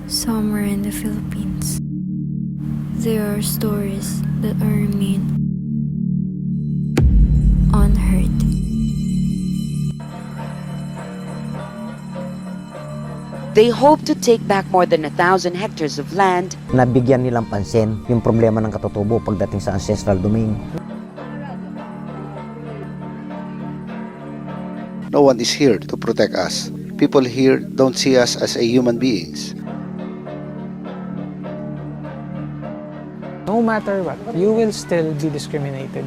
Somewhere in the Philippines, there are stories that are remain unheard. They hope to take back more than 1,000 hectares of land. Nabigyan nilang pansin yung problema ng katutubo pagdating sa ancestral domain. No one is here to protect us. People here don't see us as a human beings. No matter what, you will still be discriminated.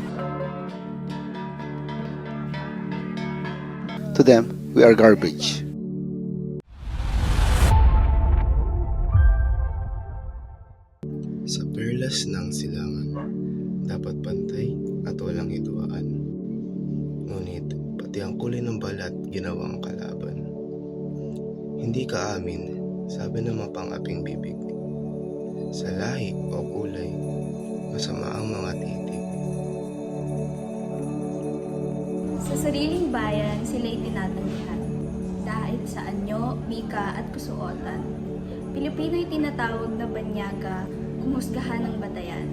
To them, we are garbage. Sa perlas ng silangan, dapat pantay at walang hidwaan. Ngunit pati ang kulay ng balat ginawang kalaban. Hindi ka amin, sabi ng mapang-aping bibig. Sa lahi o kulay, masama ang mga titig. Sa sariling bayan, sila'y tinatanggihan. Dahil sa anyo, wika at kusuotan. Pilipino'y tinatawag na banyaga, humusgahan ng batayan.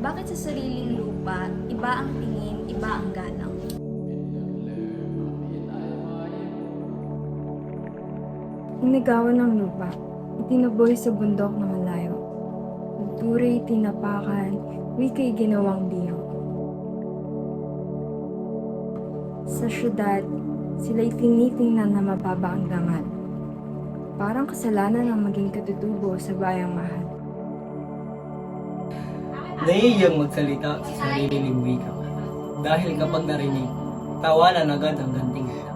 Bakit sa sariling lupa, iba ang tingin, iba ang galang? Inagawan ng lupa, itinaboy sa bundok na malayo. Kultura'y tinapakan, wika'y ginawang bihag. Sa syudad, sila'y tinitingnan na mababa ang dangal. Parang kasalanan ang maging katutubo sa bayang mahal. Nahihiyang magsalita sa sariling wika. Dahil kapag narinig, tawanan agad ang ganting hila.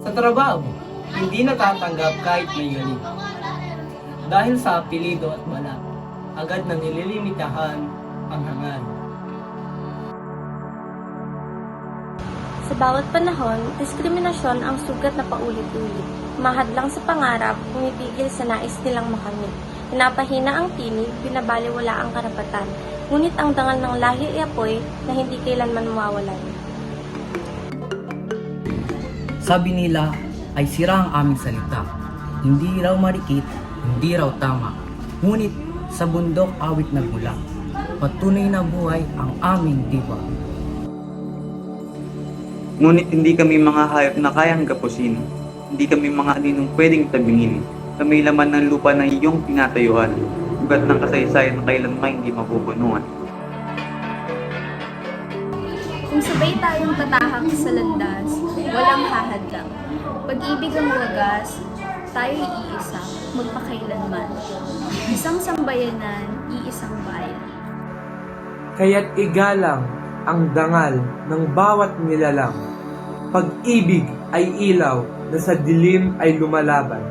Sa trabaho, hindi natatanggap kahit may galing. Dahil sa apelido at balat, agad na nililimitahan ang hangal. Sa bawat panahon, diskriminasyon ang sugat na paulit-ulit. Mahadlang sa pangarap, pumipigil sa nais nilang makamit. Pinapahina ang tinig, binabaliwala ang karapatan. Ngunit ang dangal ng lahi ay apoy na hindi kailanman mawawalan. Sabi nila ay sira ang aming salita. Hindi raw marikit, hindi raw tama. Ngunit sa bundok awit nagmula. Patunay na buhay ang aming diwa. Ngunit hindi kami mga hayop na kayang gapusin. Hindi kami mga aninong pwedeng tabingin. Kami laman ng lupa na iyong tinatayuan. Ugat ng kasaysayan na kailanman hindi mapupunuan. Kung sabay tayong tatahak sa landas, walang hahadlang. Pag-ibig ang wagas, tayo'y iisa, magpakailanman. Isang sambayanan, iisang bayan. Kaya't igalang ang dangal ng bawat nilalang. Pag-ibig ay ilaw na sa dilim ay lumalaban.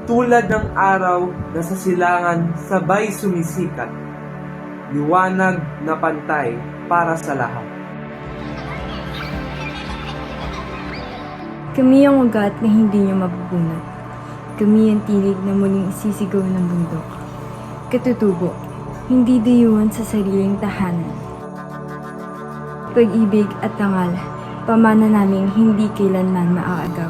Tulad ng araw na sa silangan sabay sumisikat. Liwanag na pantay para sa lahat. Kami ang ugat na hindi niyo mabubunot. Kami ang tinig na muling isisigaw ng bundok. Katutubo, hindi dayuhan sa sariling tahanan. Pag-ibig at tangal, pamana naming hindi kailanman maaagaw.